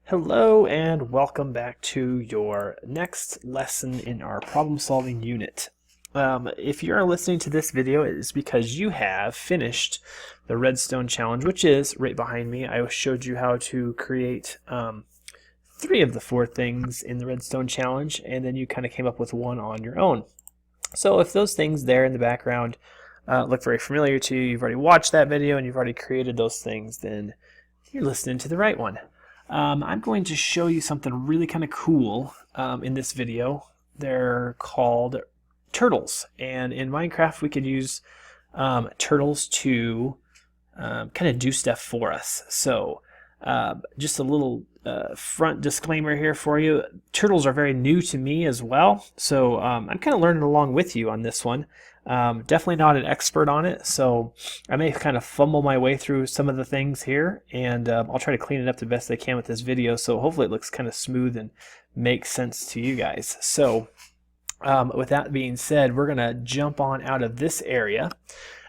Hello and welcome back to your next lesson in our problem solving unit. If you're listening to this video, it is because you have finished the redstone challenge, which is right behind me. I showed you how to create 3 of the 4 things in the redstone challenge, and then you kind of came up with one on your own. So if those things there in the background look very familiar to you, you've already watched that video and you've already created those things, then you're listening to the right one. I'm going to show you something really kind of cool in this video. They're called turtles, and in Minecraft we could use turtles to kind of do stuff for us. So just a little front disclaimer here for you. Turtles are very new to me as well, so I'm kind of learning along with you on this one. Definitely not an expert on it, so I may kind of fumble my way through some of the things here, and I'll try to clean it up the best I can with this video, so hopefully it looks kind of smooth and makes sense to you guys. So with that being said, we're going to jump on out of this area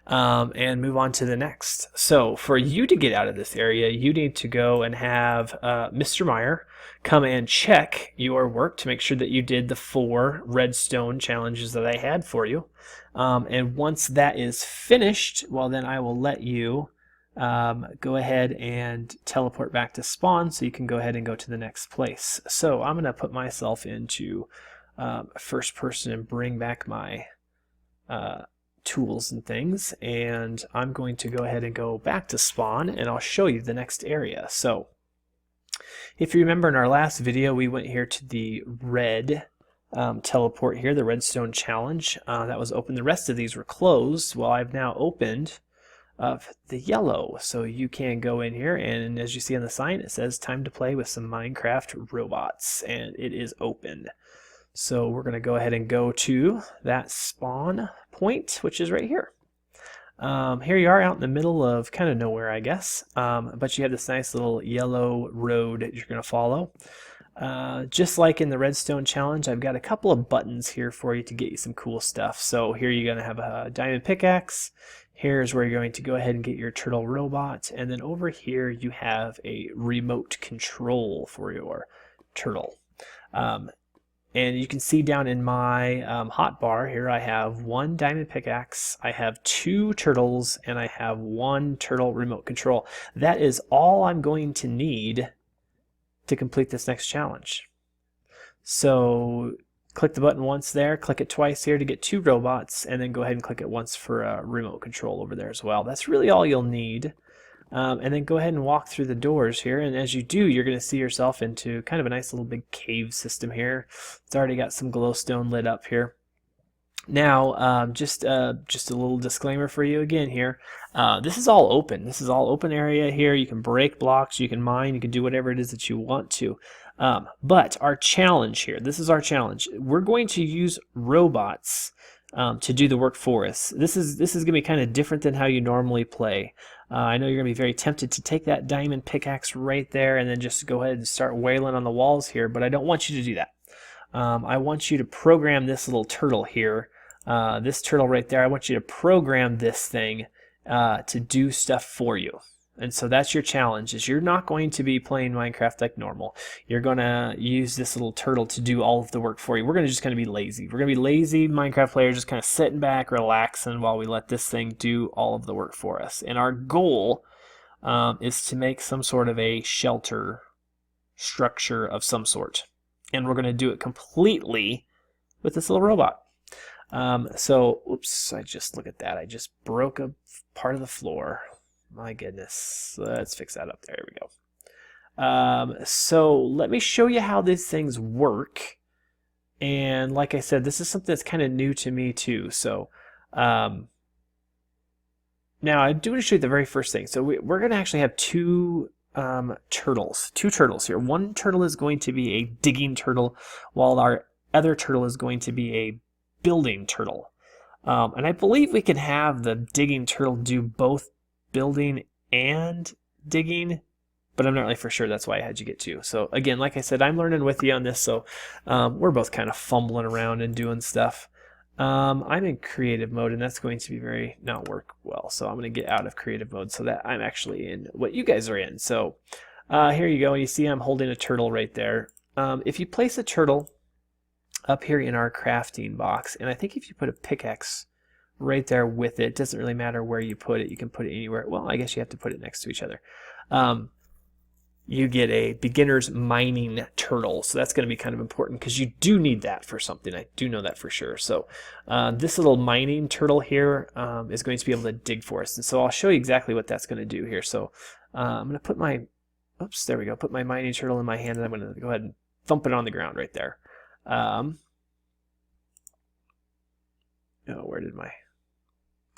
and move on to the next. So for you to get out of this area, you need to go and have Mr. Meyer come and check your work to make sure that you did the 4 redstone challenges that I had for you. And once that is finished, well, then I will let you go ahead and teleport back to spawn so you can go ahead and go to the next place. So I'm going to put myself into first person and bring back my tools and things, and I'm going to go ahead and go back to spawn, and I'll show you the next area. So if you remember in our last video, we went here to the red teleport here, the redstone challenge. That was open. The rest of these were closed. Well, I've now opened the yellow, so you can go in here, and as you see on the sign, it says time to play with some Minecraft robots, and it is open. So we're going to go ahead and go to that spawn point, which is right here. Here you are out in the middle of kind of nowhere, I guess, but you have this nice little yellow road that you're going to follow. Just like in the redstone challenge, I've got a couple of buttons here for you to get you some cool stuff. So here you're going to have a diamond pickaxe. Here's where you're going to go ahead and get your turtle robot, and then over here you have a remote control for your turtle. And you can see down in my hotbar here, I have 1 diamond pickaxe, I have 2 turtles, and I have 1 turtle remote control. That is all I'm going to need to complete this next challenge. So click the button once there, click it twice here to get 2 robots, and then go ahead and click it once for remote control over there as well. That's really all you'll need. And then go ahead and walk through the doors here, and as you do, you're going to see yourself into kind of a nice little big cave system here. It's already got some glowstone lit up here. Now, just a little disclaimer for you again here. This is all open. This is all open area here. You can break blocks, you can mine, you can do whatever it is that you want to. But our challenge here, this is our challenge. We're going to use robots to do the work for us. This is going to be kind of different than how you normally play. I know you're going to be very tempted to take that diamond pickaxe right there and then just go ahead and start wailing on the walls here, but I don't want you to do that. I want you to program this little turtle here, this turtle right there. I want you to program this thing to do stuff for you. And so that's your challenge, is you're not going to be playing Minecraft like normal. You're going to use this little turtle to do all of the work for you. We're just going to be lazy. We're going to be lazy Minecraft players, just kind of sitting back, relaxing while we let this thing do all of the work for us. And our goal is to make some sort of a shelter structure of some sort. And we're going to do it completely with this little robot. So, oops, look at that. I just broke a part of the floor. My goodness. Let's fix that up there. Here we go. So let me show you how these things work. And like I said, this is something that's kind of new to me too. So now I do want to show you the very first thing. So we're going to actually have 2 turtles. 2 turtles here. One turtle is going to be a digging turtle, while our other turtle is going to be a building turtle. And I believe we can have the digging turtle do both building and digging, but I'm not really for sure. That's why I had you get 2. So again, like I said, I'm learning with you on this, so we're both kind of fumbling around and doing stuff. I'm in creative mode, and that's going to be not work well, so I'm going to get out of creative mode so that I'm actually in what you guys are in. So Here you go, and you see I'm holding a turtle right there. If you place a turtle up here in our crafting box, and I think if you put a pickaxe right there with it, doesn't really matter where you put it, you can put it anywhere. Well, I guess you have to put it next to each other. You get a beginner's mining turtle, so that's going to be kind of important because you do need that for something. I do know that for sure. So this little mining turtle here is going to be able to dig for us, and so I'll show you exactly what that's going to do here. So I'm going to put my, oops, there we go, put my mining turtle in my hand, and I'm going to go ahead and thump it on the ground right there. Oh, where did my,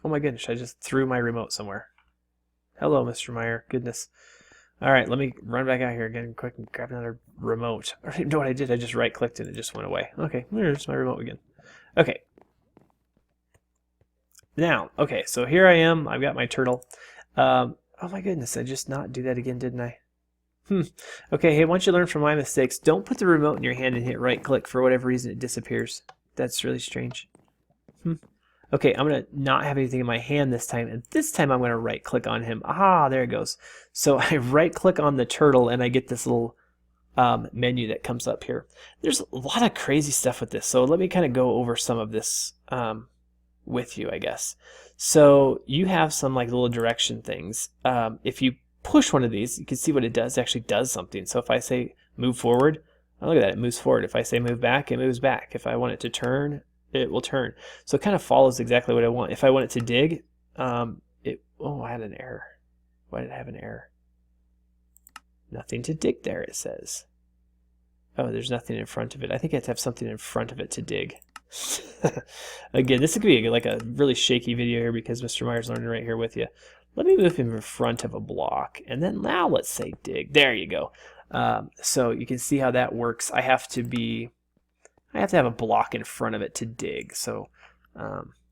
oh my goodness, I just threw my remote somewhere. Hello, Mr. Meyer, goodness. All right, let me run back out here again quick and grab another remote. I don't even know what I did. I just right-clicked and it just went away. Okay, there's my remote again. Okay. Now, okay, so here I am. I've got my turtle. Oh my goodness, I just not do that again, didn't I? Okay, hey, once you learn from my mistakes, don't put the remote in your hand and hit right-click. For whatever reason, it disappears. That's really strange. Okay, I'm going to not have anything in my hand this time, and this time I'm going to right-click on him. Aha, there it goes. So I right-click on the turtle, and I get this little menu that comes up here. There's a lot of crazy stuff with this, so let me kind of go over some of this with you, I guess. So you have some like little direction things. If you push one of these, you can see what it does. It actually does something. So if I say move forward, oh, look at that, it moves forward. If I say move back, it moves back. If I want it to turn, it will turn. So it kind of follows exactly what I want. If I want it to dig, oh, I had an error. Why did I have an error? Nothing to dig there, it says. Oh, there's nothing in front of it. I think I have to have something in front of it to dig. Again, this could be like a really shaky video here because Mr. Meyer's learning right here with you. Let me move him in front of a block, and then now let's say dig. There you go. So you can see how that works. I have to have a block in front of it to dig. So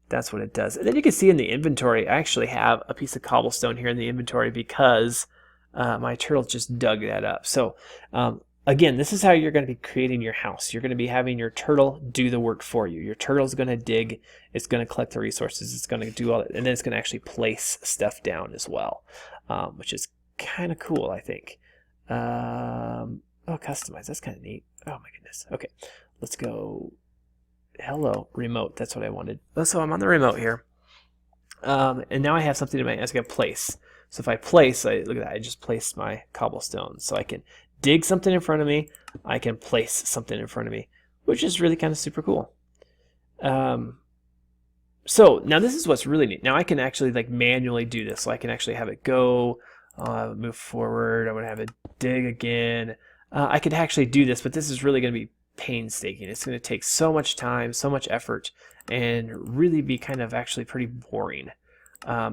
that's what it does. And then you can see in the inventory, I actually have a piece of cobblestone here in the inventory because my turtle just dug that up. So again, this is how you're going to be creating your house. You're going to be having your turtle do the work for you. Your turtle's going to dig. It's going to collect the resources. It's going to do all that. And then it's going to actually place stuff down as well, which is kind of cool, I think. Oh, customize. That's kind of neat. Oh, my goodness. Okay. Let's go. Hello, remote. That's what I wanted. So I'm on the remote here. And now I have something in my hand. I can place. So if I place, look at that. I just placed my cobblestone. So I can dig something in front of me. I can place something in front of me, which is really kind of super cool. So now this is what's really neat. Now I can actually like manually do this. So I can actually have it go, move forward. I want to have it dig again. I could actually do this, but this is really going to be painstaking. It's going to take so much time, so much effort, and really be kind of actually pretty boring.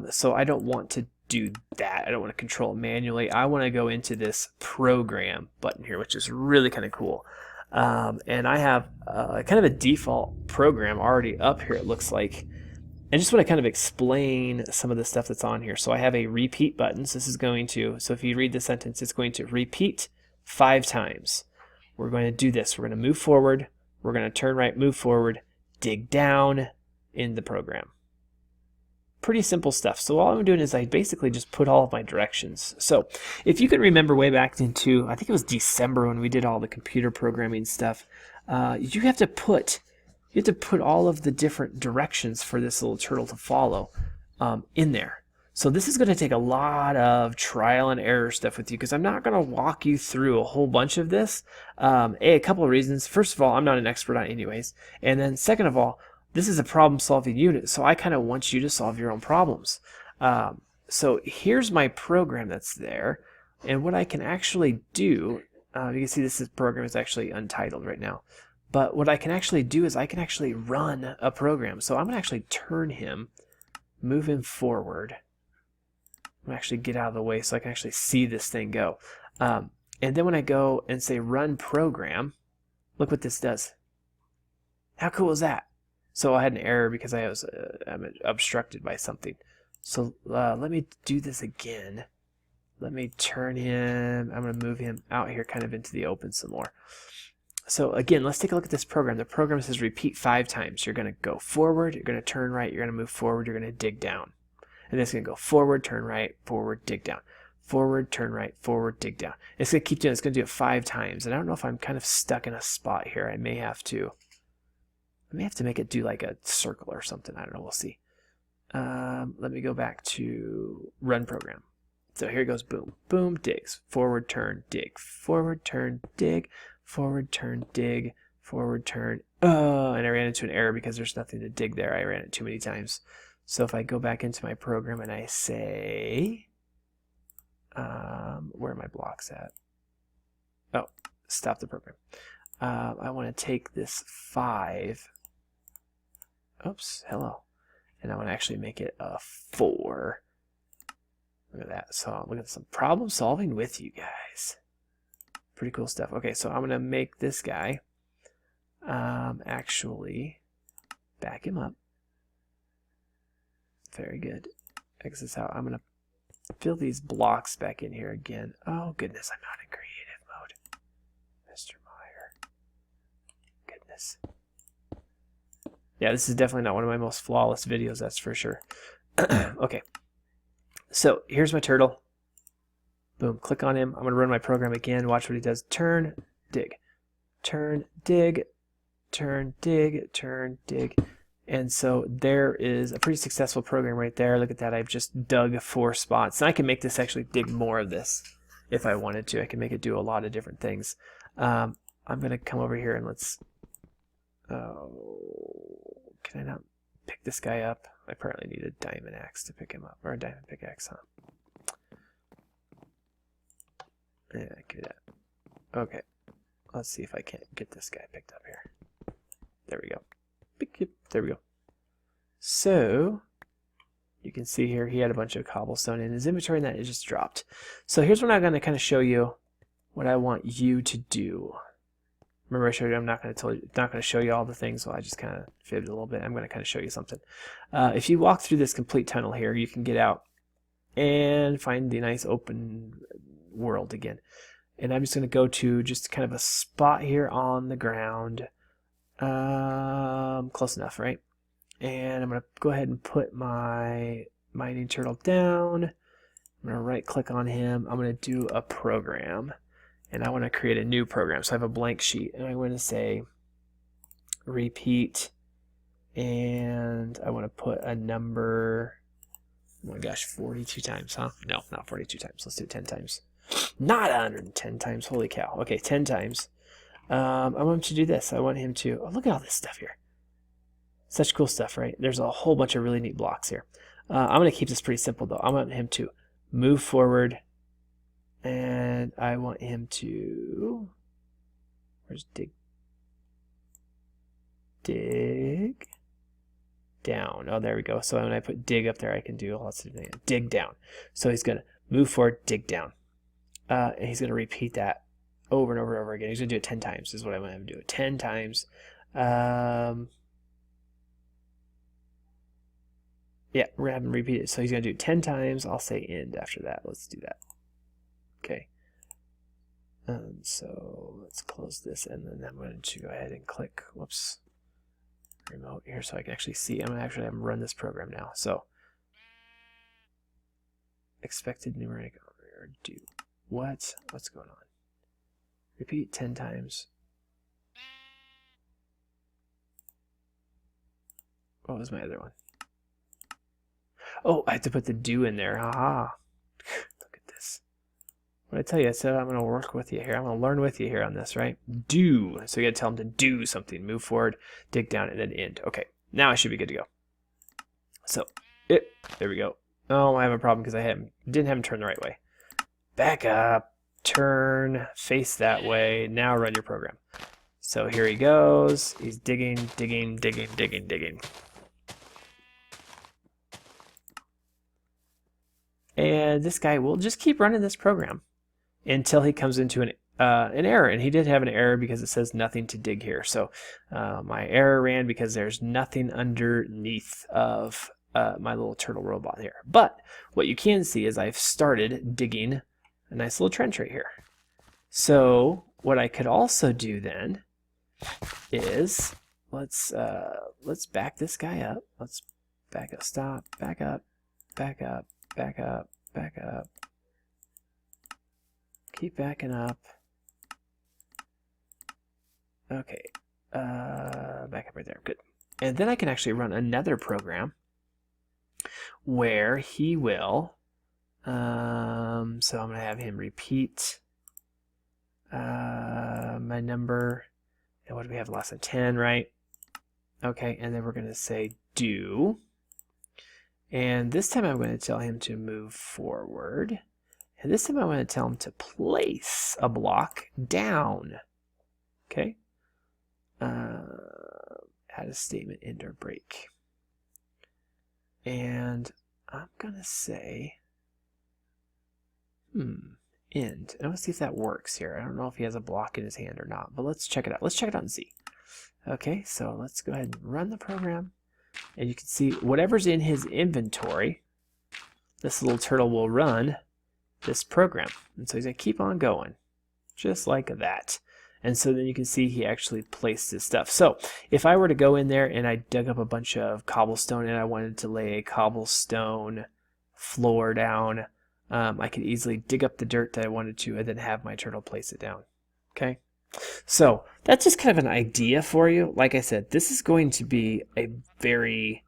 So I don't want to do that. I don't want to control it manually. I want to go into this program button here, which is really kind of cool. And I have kind of a default program already up here, it looks like. I just want to kind of explain some of the stuff that's on here. So I have a repeat button. So this is going to, so if you read the sentence, it's going to repeat 5 times. We're going to do this. We're going to move forward. We're going to turn right, move forward, dig down in the program. Pretty simple stuff. So all I'm doing is I basically just put all of my directions. So if you can remember way back into, I think it was December when we did all the computer programming stuff, you have to put all of the different directions for this little turtle to follow in there. So this is going to take a lot of trial and error stuff with you because I'm not going to walk you through a whole bunch of this. A couple of reasons. First of all, I'm not an expert on it anyways. And then second of all, this is a problem-solving unit, so I kind of want you to solve your own problems. So here's my program that's there. And what I can actually do, you can see this program is actually untitled right now. But what I can actually do is I can actually run a program. So I'm going to actually turn him, move him forward. I'm going to actually get out of the way so I can actually see this thing go. And then when I go and say run program, look what this does. How cool is that? So I had an error because I was I'm obstructed by something. So let me do this again. Let me turn him. I'm going to move him out here kind of into the open some more. So again, let's take a look at this program. The program says repeat 5 times. You're going to go forward. You're going to turn right. You're going to move forward. You're going to dig down. And then it's going to go forward, turn right, forward, dig down. forward, turn right, forward, dig down. It's going to keep doing it. It's going to do it 5 times. And I don't know if I'm kind of stuck in a spot here. I may have to make it do like a circle or something. I don't know. We'll see. Let me go back to run program. So here it goes. Boom, boom, digs. Forward, turn, dig. Forward, turn, dig. Forward, turn, dig. Forward, turn. Oh, and I ran into an error because there's nothing to dig there. I ran it too many times. So if I go back into my program and I say, where are my blocks at? Oh, stop the program. I want to take this 5. Oops, hello. And I want to actually make it a 4. Look at that. So look at some problem solving with you guys. Pretty cool stuff. Okay, so I'm going to make this guy actually back him up. Very good. X this out. I'm going to fill these blocks back in here again. Oh, goodness, I'm not in creative mode. Mr. Meyer. Goodness. Yeah, this is definitely not one of my most flawless videos, that's for sure. Okay. So here's my turtle. Boom, click on him. I'm going to run my program again. Watch what he does. Turn, dig. Turn, dig. Turn, dig. Turn, dig. And so there is a pretty successful program right there. Look at that. I've just dug 4 spots. And I can make this actually dig more of this if I wanted to. I can make it do a lot of different things. I'm going to come over here and let's... can I not pick this guy up? I apparently need a diamond axe to pick him up. Or a diamond pickaxe, huh? Yeah, give me that. Okay. Let's see if I can't get this guy picked up here. There we go. There we go. So, you can see here he had a bunch of cobblestone in his inventory and that it just dropped. So here's what I'm going to kind of show you what I want you to do. Remember I showed you I'm not going to show you all the things, so I just kind of fibbed a little bit. I'm going to kind of show you something. If you walk through this complete tunnel here, you can get out and find the nice open world again. And I'm just going to go to just kind of a spot here on the ground. Close enough, right? And I'm going to go ahead and put my mining turtle down. I'm going to right click on him. I'm going to do a program. And I want to create a new program. So I have a blank sheet. And I'm going to say repeat. And I want to put a number. Oh my gosh, 42 times, huh? No, not 42 times. Let's do it 10 times. Not 110 times. Holy cow. Okay, 10 times. I want him to do this. I want him to... Oh, look at all this stuff here. Such cool stuff, right? There's a whole bunch of really neat blocks here. I'm going to keep this pretty simple, though. I want him to move forward. And I want him to... Where's dig? Dig down. Oh, there we go. So when I put dig up there, I can do lots of things. Dig down. So he's going to move forward, dig down. And he's going to repeat that over and over and over again. He's going to do it 10 times is what I want him to do. 10 times. Yeah, we're going to have him repeat it. So he's going to do it 10 times. I'll say end after that. Let's do that. Okay. So let's close this, and then I'm going to go ahead and click, whoops, remote here so I can actually see. I'm going to actually have him run this program now. So expected numeric or do what? What's going on? Repeat 10 times. What was my other one? Oh, I have to put the do in there. Haha. Look at this. What I tell you, I said I'm going to work with you here. I'm going to learn with you here on this, right? Do. So you got to tell them to do something. Move forward, dig down, and then end. Okay. Now I should be good to go. So, there we go. Oh, I have a problem because I didn't have him turn the right way. Back up. Turn. Face that way. Now run your program. So here he goes. He's digging, digging, digging, digging, digging. And this guy will just keep running this program until he comes into an error. And he did have an error because it says nothing to dig here. So my error ran because there's nothing underneath of my little turtle robot here. But what you can see is I've started digging a nice little trench right here. So what I could also do then is let's back this guy up. Let's back up, stop, back up, back up, back up, back up. keep backing up. Okay, back up right there, good. And then I can actually run another program where he will, so I'm going to have him repeat my number, and what do we have less than 10, right? Okay, and then we're going to say do, and this time I'm going to tell him to move forward, and this time I'm going to tell him to place a block down. Okay, add a statement, end or break, and I'm going to say end. I want to see if that works here. I don't know if he has a block in his hand or not, but let's check it out. Let's check it out and see. Okay, so let's go ahead and run the program, and you can see whatever's in his inventory, this little turtle will run this program. And so he's going to keep on going, just like that. And so then you can see he actually placed his stuff. So if I were to go in there and I dug up a bunch of cobblestone and I wanted to lay a cobblestone floor down, I could easily dig up the dirt that I wanted to and then have my turtle place it down. Okay, so that's just kind of an idea for you. Like I said, this is going to be a very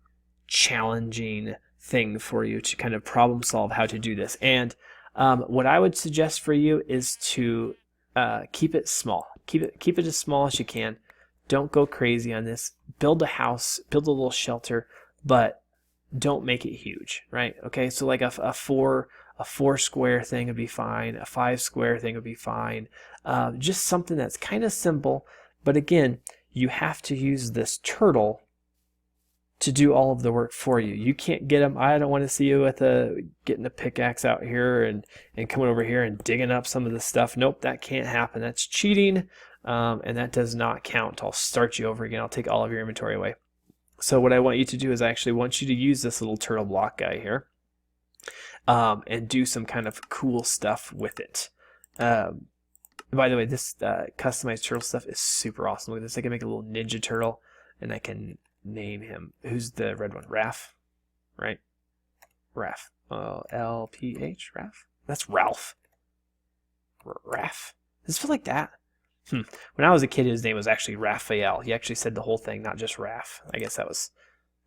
challenging thing for you to kind of problem solve how to do this. And what I would suggest for you is to keep it small. Keep it as small as you can. Don't go crazy on this. Build a house, build a little shelter, but don't make it huge, right? Okay, so like a four square thing would be fine. A 5 square thing would be fine. Just something that's kind of simple. But again, you have to use this turtle to do all of the work for you. You can't get him. I don't want to see you with getting a pickaxe out here and coming over here and digging up some of the stuff. Nope, that can't happen. That's cheating, and that does not count. I'll start you over again. I'll take all of your inventory away. So what I want you to do is I actually want you to use this little turtle block guy here and do some kind of cool stuff with it. By the way, this customized turtle stuff is super awesome. Look at this. I can make a little ninja turtle, and I can name him. Who's the red one? Raph, right? Raph. L-P-H? Raph? That's Ralph. Raph. Does it feel like that? When I was a kid, his name was actually Raphael. He actually said the whole thing, not just Raph. I guess that was...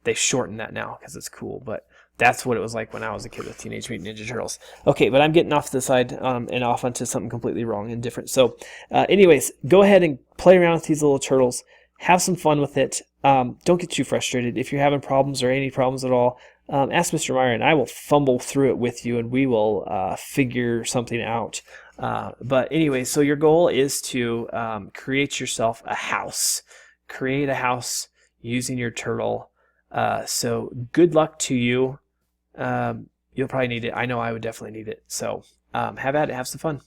They shortened that now because it's cool, but that's what it was like when I was a kid with Teenage Mutant Ninja Turtles. Okay, but I'm getting off the side and off onto something completely wrong and different. So anyways, go ahead and play around with these little turtles. Have some fun with it. Don't get too frustrated. If you're having problems or any problems at all, ask Mr. Meyer and I will fumble through it with you and we will figure something out. But anyway, so your goal is to create yourself a house. Create a house using your turtle. So good luck to you. You'll probably need it. I know I would definitely need it. So have at it. Have some fun.